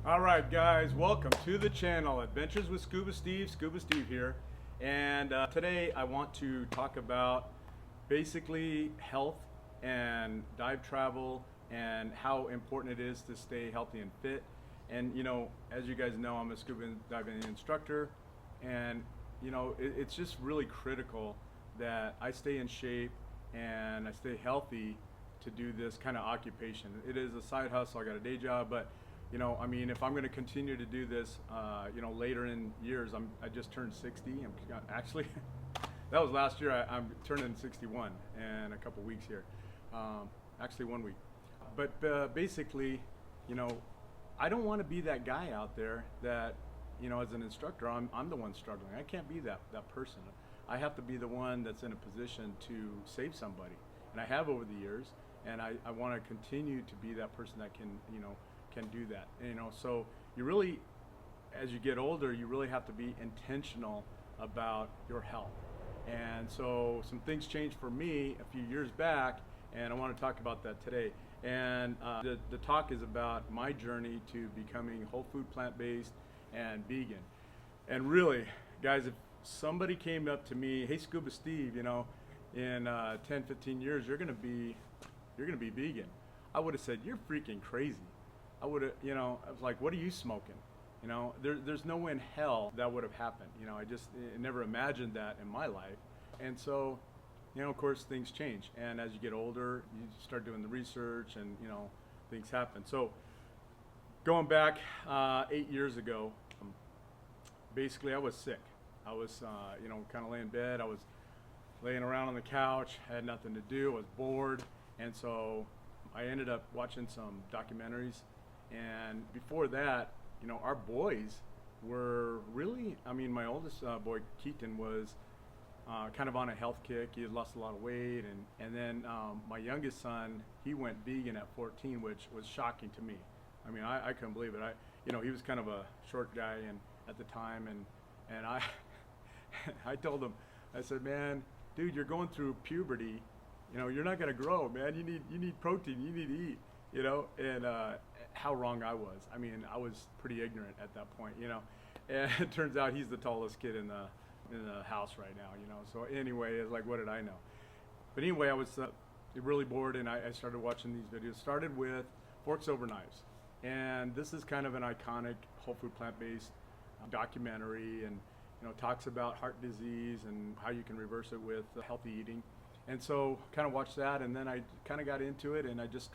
All right, guys, welcome to the channel, Adventures with Scuba Steve. Scuba Steve here, and today I want to talk about basically health and dive travel and how important it is to stay healthy and fit. And you know, as you guys know, I'm a scuba diving instructor, and you know, it's just really critical that I stay in shape and I stay healthy to do this kind of occupation. It is a side hustle. I got a day job, but you know, I mean, if I'm going to continue to do this, you know, later in years, I just turned 60. I'm actually, that was last year. I'm turning 61 in a couple weeks here. Actually, 1 week. But basically, you know, I don't want to be that guy out there that, you know, as an instructor, I'm the one struggling. I can't be that person. I have to be the one that's in a position to save somebody, and I have over the years, and I want to continue to be that person that can, you know, can do that. And, you know, so you really, as you get older, you really have to be intentional about your health. And so some things changed for me a few years back, and I want to talk about that today. And the talk is about my journey to becoming whole food, plant-based, and vegan. And really, guys, if somebody came up to me, hey, Scuba Steve, you know, in 10, 15 years, you're gonna be vegan, I would have said, you're freaking crazy. I would have, you know, I was like, what are you smoking? You know, there's no way in hell that would have happened. You know, I never imagined that in my life. And so, you know, of course, things change. And as you get older, you start doing the research and, you know, things happen. So going back 8 years ago, basically I was sick. I was, you know, kind of laying in bed. I was laying around on the couch, had nothing to do, I was bored. And so I ended up watching some documentaries. And before that, you know, our boys were really, I mean, my oldest boy, Keaton, was kind of on a health kick. He had lost a lot of weight. And then my youngest son, he went vegan at 14, which was shocking to me. I mean, I couldn't believe it. You know, he was kind of a short guy at the time. And I told him, I said, man, dude, you're going through puberty. You know, you're not going to grow, man. You need protein. You need to eat, you know, and how wrong I was. I mean, I was pretty ignorant at that point, you know, and it turns out he's the tallest kid in the house right now, you know. So anyway, it's like, what did I know? But anyway, I was really bored, and I started watching these videos. Started with Forks Over Knives. And this is kind of an iconic whole food plant-based documentary, and, you know, talks about heart disease and how you can reverse it with healthy eating. And so kind of watched that, and then I kind of got into it, and I just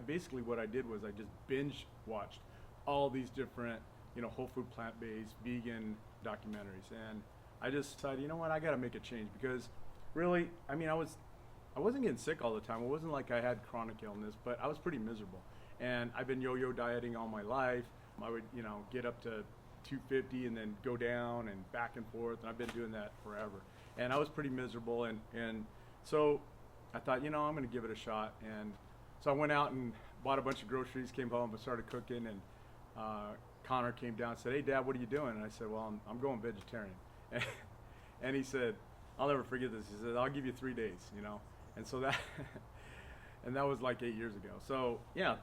basically what I did was I just binge watched all these different, you know, whole food, plant-based, vegan documentaries. And I just decided, you know what, I got to make a change, because really, I mean, I wasn't getting sick all the time. It wasn't like I had chronic illness, but I was pretty miserable. And I've been yo-yo dieting all my life. I would, you know, get up to 250 and then go down and back and forth, and I've been doing that forever. And I was pretty miserable, and so I thought, you know, I'm going to give it a shot. And so I went out and bought a bunch of groceries, came home and started cooking. And Connor came down and said, hey, Dad, what are you doing? And I said, well, I'm going vegetarian. And he said, I'll never forget this. He said, I'll give you 3 days, you know. And so that, and that was like 8 years ago. So yeah,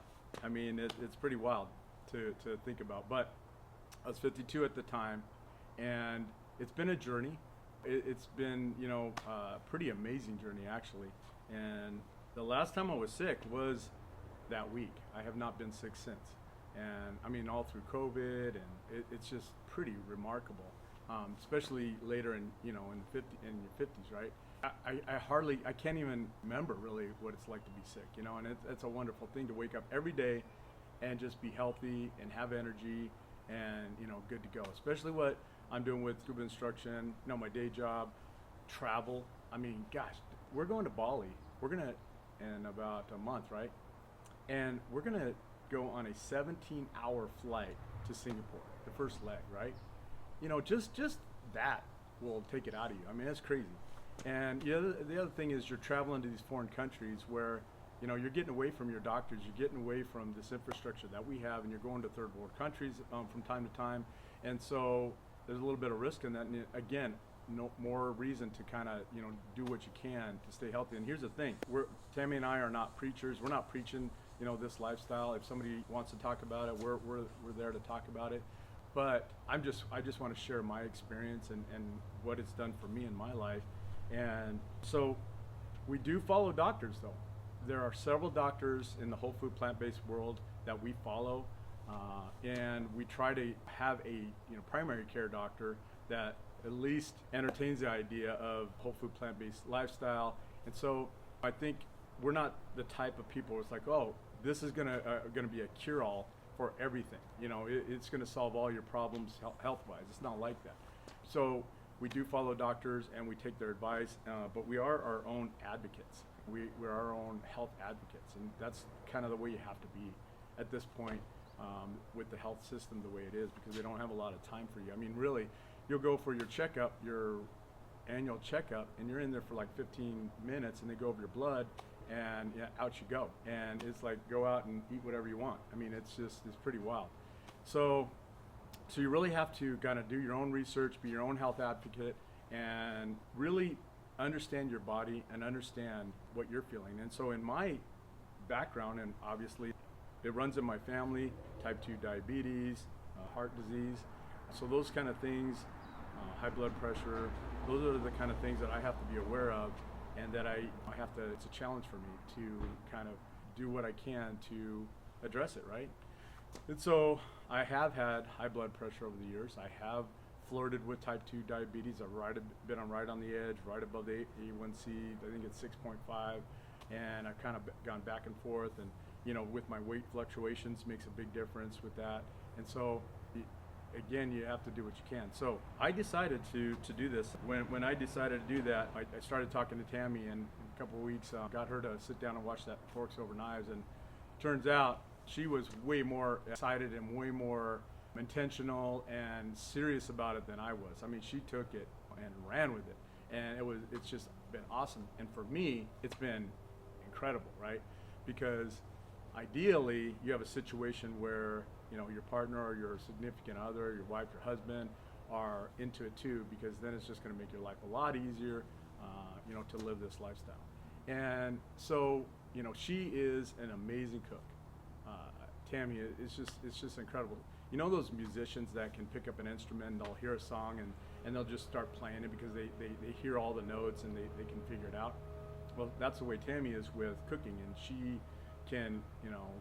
I mean, it's pretty wild to think about. But I was 52 at the time, and it's been a journey. It's been, you know, a pretty amazing journey, actually. And the last time I was sick was that week. I have not been sick since. And I mean, all through COVID, and it's just pretty remarkable, especially later in, you know, in your 50s, right? I can't even remember really what it's like to be sick, you know, and it's a wonderful thing to wake up every day and just be healthy and have energy and, you know, good to go. Especially what I'm doing with scuba instruction, you know, my day job, travel. I mean, gosh, we're going to Bali. We're gonna, in about a month, right? And we're gonna go on a 17-hour flight to Singapore, the first leg, right? You know, just that will take it out of you. I mean, that's crazy. And the other thing is, you're traveling to these foreign countries where, you know, you're getting away from your doctors, you're getting away from this infrastructure that we have, and you're going to third world countries from time to time. And so there's a little bit of risk in that. And again, no more reason to kind of, you know, do what you can to stay healthy. And here's the thing, Tammy and I are not preachers. We're not preaching, this lifestyle. If somebody wants to talk about it, we're there to talk about it. But I just want to share my experience and what it's done for me in my life. And so we do follow doctors though. There are several doctors in the whole food plant-based world that we follow, and we try to have a primary care doctor that at least entertains the idea of whole food plant-based lifestyle. And so I think we're not the type of people where it's like, oh, this is gonna be a cure-all for everything. It's gonna solve all your problems health-wise. It's not like that. So we do follow doctors and we take their advice, but we are our own advocates. We're our own health advocates, and that's kind of the way you have to be at this point with the health system the way it is, because they don't have a lot of time for you. I mean, really, you'll go for your checkup, your annual checkup, and you're in there for like 15 minutes, and they go over your blood, and out you go. And it's like, go out and eat whatever you want. I mean, it's pretty wild. So you really have to kind of do your own research, be your own health advocate, and really understand your body and understand what you're feeling. And so in my background, and obviously it runs in my family, type 2 diabetes, heart disease. So those kind of things, high blood pressure, those are the kind of things that I have to be aware of, and that I have to, it's a challenge for me to kind of do what I can to address it, right? And so I have had high blood pressure over the years. I have flirted with type 2 diabetes. I've been right on the edge, right above the A1C. I think it's 6.5, and I've kind of gone back and forth, and with my weight fluctuations makes a big difference with that. And so again, you have to do what you can. So I decided to do this. When I decided to do that, I started talking to Tammy, and in a couple of weeks got her to sit down and watch that Forks Over Knives, and turns out she was way more excited and way more intentional and serious about it than I was. I mean, she took it and ran with it, and it's just been awesome. And for me, it's been incredible, right? Because ideally, you have a situation where your partner or your significant other, your wife, your husband, are into it too, because then it's just going to make your life a lot easier, to live this lifestyle. And so, she is an amazing cook. Tammy, it's just incredible. Those musicians that can pick up an instrument and they'll hear a song and they'll just start playing it because they hear all the notes and they can figure it out. Well, that's the way Tammy is with cooking, and she can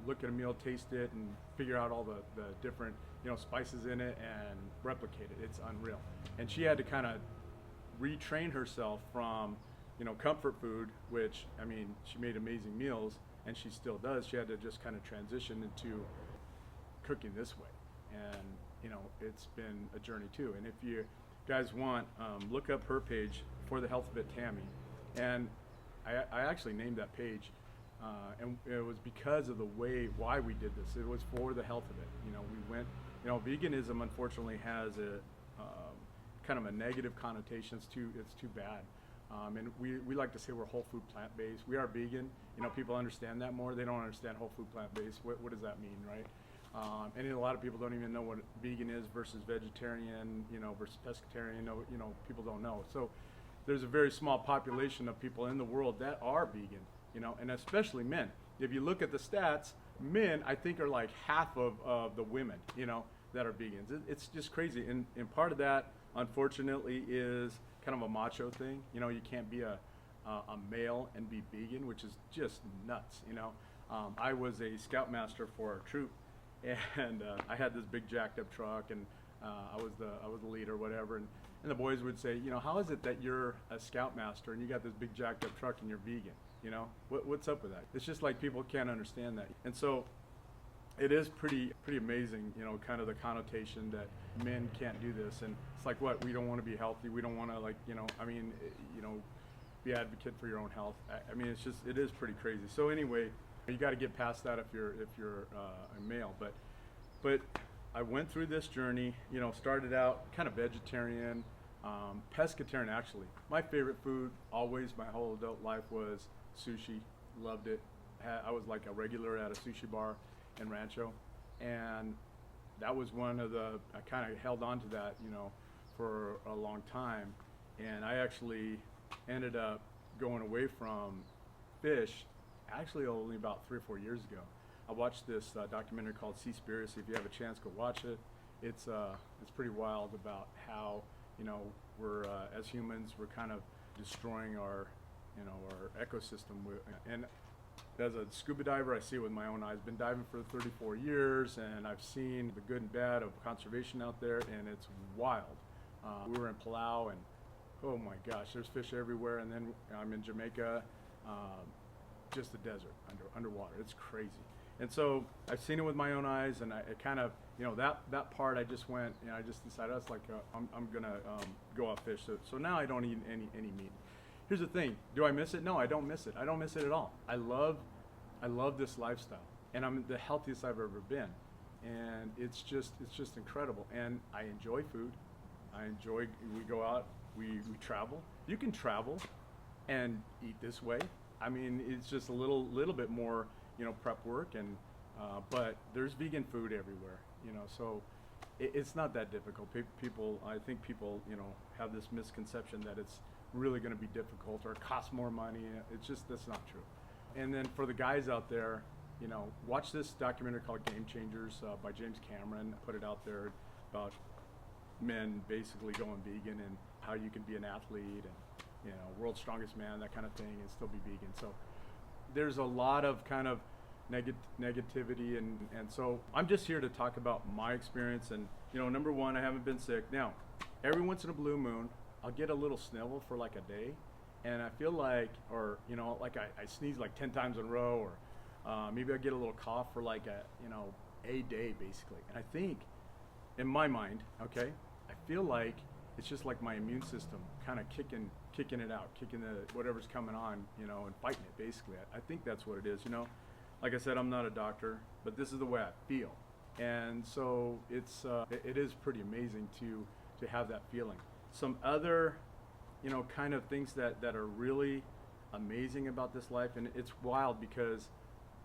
look at a meal, taste it, and figure out all the different spices in it and replicate it. It's unreal. And she had to kind of retrain herself from comfort food, which, I mean, she made amazing meals and she still does. She had to just kind of transition into cooking this way, and it's been a journey too. And if you guys want, look up her page, For the Health of It Tammy, and I actually named that page, and it was because of the why we did this. It was for the health of it. We went, veganism unfortunately has a kind of a negative connotation. It's too bad. And we like to say we're whole food plant-based. We are vegan. People understand that more. They don't understand whole food plant-based. What does that mean, right? And a lot of people don't even know what vegan is versus vegetarian, versus pescatarian. People don't know. So there's a very small population of people in the world that are vegan, and especially men. If you look at the stats, men, I think, are like half of the women, that are vegans. It's just crazy. And part of that, unfortunately, is kind of a macho thing. You can't be a male and be vegan, which is just nuts. I was a scoutmaster for our troop, and I had this big jacked up truck, and I was the leader, whatever. And the boys would say, how is it that you're a scoutmaster and you got this big jacked up truck and you're vegan? What's up with that? It's just like people can't understand that. And so it is pretty amazing, kind of the connotation that men can't do this. And it's like, what? We don't want to be healthy. We don't want to be advocate for your own health. I mean, it is pretty crazy. So anyway, you got to get past that if you're a male. But I went through this journey, started out kind of vegetarian, pescatarian actually. My favorite food always, my whole adult life, was sushi. Loved it. I was like a regular at a sushi bar in Rancho, and that was one of I kind of held on to that, for a long time. And I actually ended up going away from fish actually only about 3 or 4 years ago. I watched this documentary called Seaspiracy. If you have a chance, go watch it. It's pretty wild about how, you know, we're as humans, we're kind of destroying our, you know, our ecosystem. And as a scuba diver, I see it with my own eyes. Been diving for 34 years, and I've seen the good and bad of conservation out there, and it's wild. We were in Palau, and oh my gosh, there's fish everywhere. And then I'm in Jamaica, just the desert underwater. It's crazy. And so I've seen it with my own eyes, and I kind of, you know, that part I just went, you know, I just decided I was like, I'm gonna go off fish. So now I don't eat any meat. Here's the thing: do I miss it? No, I don't miss it. I don't miss it at all. I love this lifestyle, and I'm the healthiest I've ever been, and it's just incredible. And I enjoy food. We go out, we travel. You can travel and eat this way. I mean, it's just a little bit more, you know, prep work, and but there's vegan food everywhere, you know, so it's not that difficult. I think people, you know, have this misconception that it's really going to be difficult or it costs more money. That's not true. And then for the guys out there, you know, watch this documentary called Game Changers by James Cameron. Put it out there about men basically going vegan and how you can be an athlete and, you know, world's strongest man, that kind of thing, and still be vegan. So there's a lot of kind of negativity, and so I'm just here to talk about my experience. And, you know, number one, I haven't been sick. Now, every once in a blue moon, I'll get a little snivel for like a day, and I feel like, or, you know, like I sneeze like 10 times in a row, or maybe I get a little cough for like a day basically. And I think, in my mind, okay, I feel like it's just like my immune system kind of kicking it out, kicking the whatever's coming on, you know, and fighting it basically. I think that's what it is, you know. Like I said, I'm not a doctor, but this is the way I feel. And so it is pretty amazing to have that feeling. Some other, you know, kind of things that are really amazing about this life, and it's wild because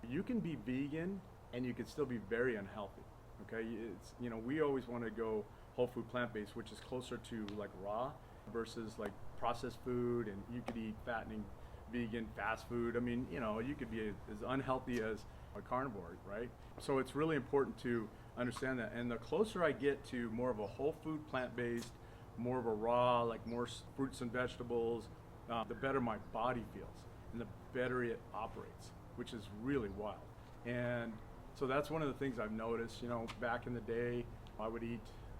you can be vegan and you can still be very unhealthy. Okay, it's, you know, we always want to go whole food, plant-based, which is closer to like raw versus like processed food, and you could eat fattening vegan fast food. I mean, you know, you could be as unhealthy as a carnivore, right? So it's really important to understand that. And the closer I get to more of a whole food, plant-based, more of a raw, like more fruits and vegetables, the better my body feels and the better it operates, which is really wild. And so that's one of the things I've noticed. You know, back in the day,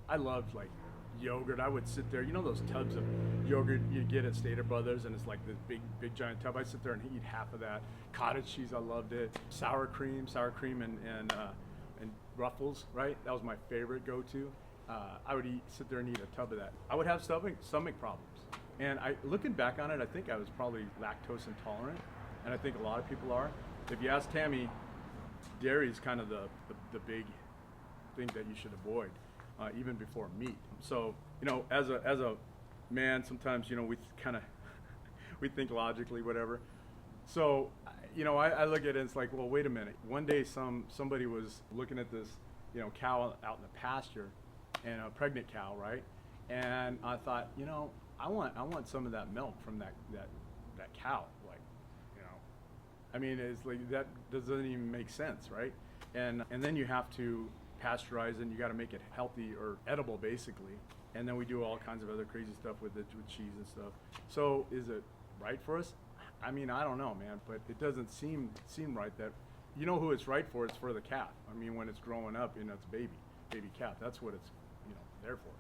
I loved like yogurt. I would sit there, you know, those tubs of yogurt you get at Stater Brothers, and it's like this big giant tub. I'd sit there and eat half of that. Cottage cheese, I loved it. Sour cream and Ruffles, right? That was my favorite go-to. I would sit there and eat a tub of that. I would have stomach problems. And looking back on it, I think I was probably lactose intolerant, and I think a lot of people are. If you ask Tammy, dairy is kind of the big thing that you should avoid, even before meat. So, you know, as a man, sometimes, you know, we kind of we think logically, whatever. So, you know, I look at it and it's like, well, wait a minute. One day somebody was looking at this, you know, cow out in the pasture, and a pregnant cow, right? And I thought, you know, I want some of that milk from that cow, like, you know. I mean, it's like that doesn't even make sense, right? And then you have to pasteurize it, and you got to make it healthy or edible, basically. And then we do all kinds of other crazy stuff with cheese and stuff. So is it right for us? I mean, I don't know, man, but it doesn't seem right that, you know, who it's right for? It's for the calf. I mean, when it's growing up, you know, it's baby calf. That's what it's, you know, there for.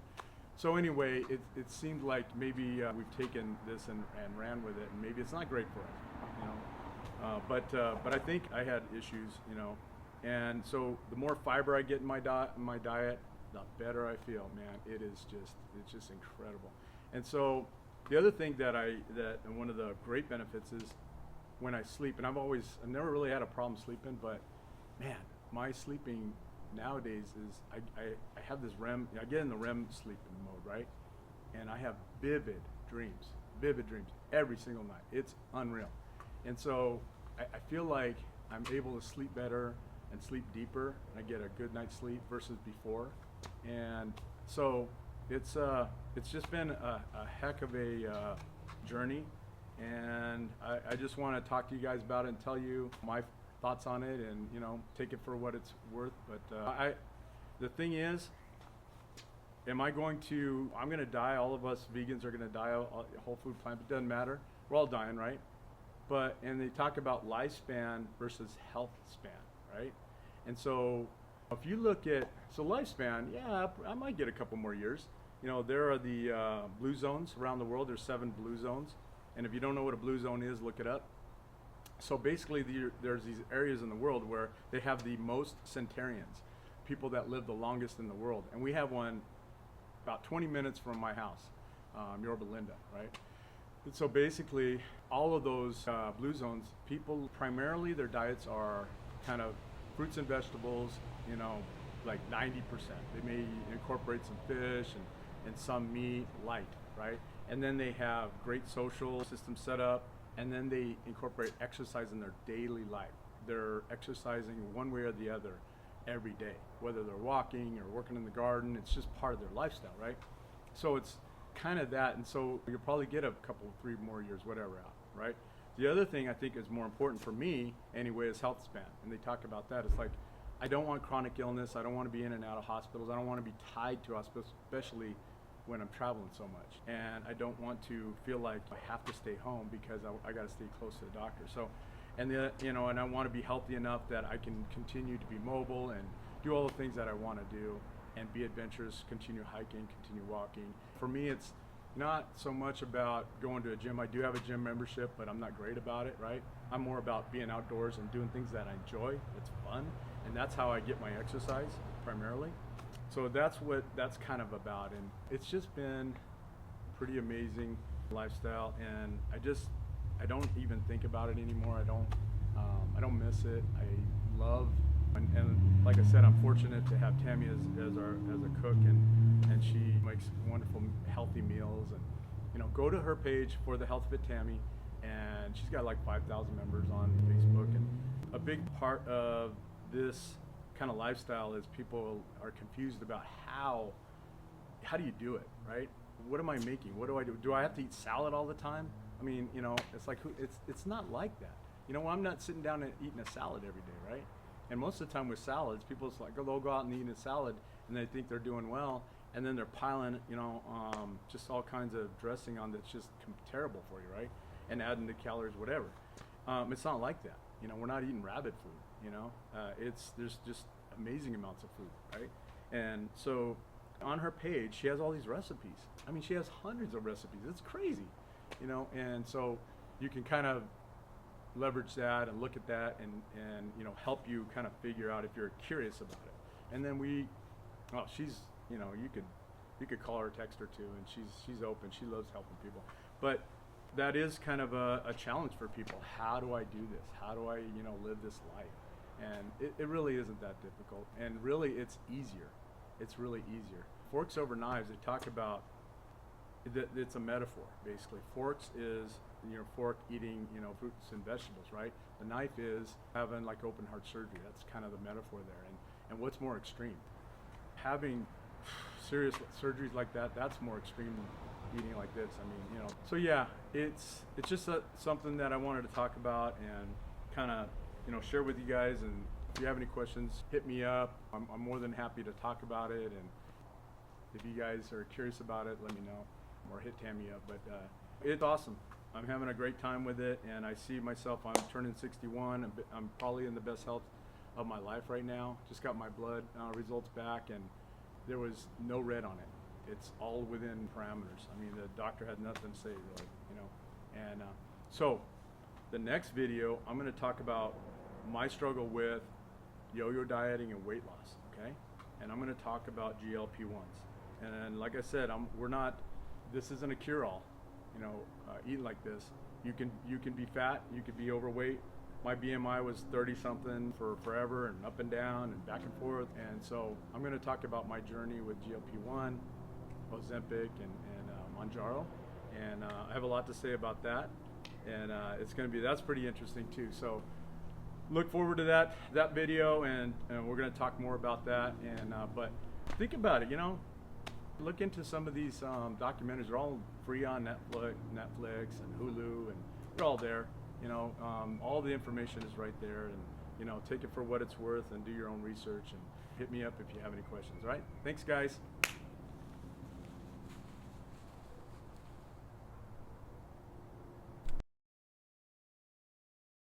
So anyway, it seemed like maybe we've taken this and ran with it, and maybe it's not great for us, you know. But I think I had issues, you know, and so the more fiber I get in my diet, the better I feel, man. It's just incredible. And so the other thing that one of the great benefits is when I sleep, and I've never really had a problem sleeping, but man, my sleeping nowadays is I have this REM. I get in the REM sleeping mode, right? And I have vivid dreams every single night. It's unreal. And so I feel like I'm able to sleep better and sleep deeper, and I get a good night's sleep versus before. And so it's just been a heck of a journey, and I just want to talk to you guys about it and tell you my thoughts on it, and take it for what it's worth. But the thing is, I'm going to die. All of us vegans are going to die. Whole food plant, it doesn't matter. We're all dying, right? And they talk about lifespan versus health span, right? And so if you look at, lifespan, yeah, I might get a couple more years. There are the blue zones around the world. There's 7 blue zones. And if you don't know what a blue zone is, look it up. So basically there's these areas in the world where they have the most centenarians, people that live the longest in the world. And we have one about 20 minutes from my house, Yorba Linda, right? And so basically all of those blue zones, people primarily their diets are kind of fruits and vegetables, like 90%. They may incorporate some fish and some meat, light, right? And then they have great social system set up, and then they incorporate exercise in their daily life. They're exercising one way or the other every day, whether they're walking or working in the garden. It's just part of their lifestyle, right? So it's kind of that, and so you'll probably get a couple, 3 more years, whatever, out, right? The other thing I think is more important for me anyway is health span, and they talk about that. It's like, I don't want chronic illness. I don't want to be in and out of hospitals. I don't want to be tied to hospitals, especially when I'm traveling so much. And I don't want to feel like I have to stay home because I got to stay close to the doctor. So, and I want to be healthy enough that I can continue to be mobile and do all the things that I want to do and be adventurous, continue hiking, continue walking. For me, it's not so much about going to a gym. I do have a gym membership, but I'm not great about it, right? I'm more about being outdoors and doing things that I enjoy. It's fun, and that's how I get my exercise primarily. So that's what that's kind of about, and it's just been pretty amazing lifestyle, and I don't even think about it anymore. I don't miss it. I love, and like I said, I'm fortunate to have Tammy as a cook, and she makes wonderful healthy meals. And go to her page for the Health Fit Tammy, and she's got like 5,000 members on Facebook. And a big part of this kind of lifestyle is people are confused about how do you do it, right? What am I making? What do I do? Do I have to eat salad all the time? I mean, it's like it's not like that. I'm not sitting down and eating a salad every day, right? And most of the time with salads, people it's like, they'll go out and eat a salad and they think they're doing well, and then they're piling, just all kinds of dressing on that's just terrible for you, right? And adding the calories, whatever. It's not like that. We're not eating rabbit food. There's just amazing amounts of food, right? And so on her page, she has all these recipes. I mean, she has hundreds of recipes. It's crazy, and so you can kind of leverage that and look at that and help you kind of figure out if you're curious about it. And then she's, you could call her, text her too, and she's open. She loves helping people. But that is kind of a challenge for people. How do I do this? How do I, live this life? And it really isn't that difficult. And really, it's easier. It's really easier. Forks over knives, they talk about, it's a metaphor, basically. Forks is your fork eating, fruits and vegetables, right? The knife is having like open heart surgery. That's kind of the metaphor there. And what's more extreme? Having serious surgeries like that, that's more extreme than eating like this. I mean, so yeah, it's just something that I wanted to talk about and kind of, share with you guys. And if you have any questions, hit me up. I'm more than happy to talk about it. And if you guys are curious about it, let me know, or hit Tammy up. But it's awesome. I'm having a great time with it, and I see myself, I'm turning 61. I'm probably in the best health of my life right now. Just got my blood results back, and there was no red on it. It's all within parameters. I mean, the doctor had nothing to say, really, And so the next video, I'm going to talk about my struggle with yo-yo dieting and weight loss, okay? And I'm going to talk about GLP-1s. And like I said, this isn't a cure-all. Eat like this. You can be fat, you could be overweight. My BMI was 30 something for forever, and up and down and back and forth. And so I'm going to talk about my journey with GLP-1, Ozempic, and Mounjaro. And I have a lot to say about that. And that's pretty interesting too. So look forward to that video, and we're going to talk more about that. And but think about it, look into some of these documentaries. They're all free on Netflix and Hulu, and they're all there. All the information is right there, and take it for what it's worth and do your own research, and hit me up if you have any questions. All right, thanks guys.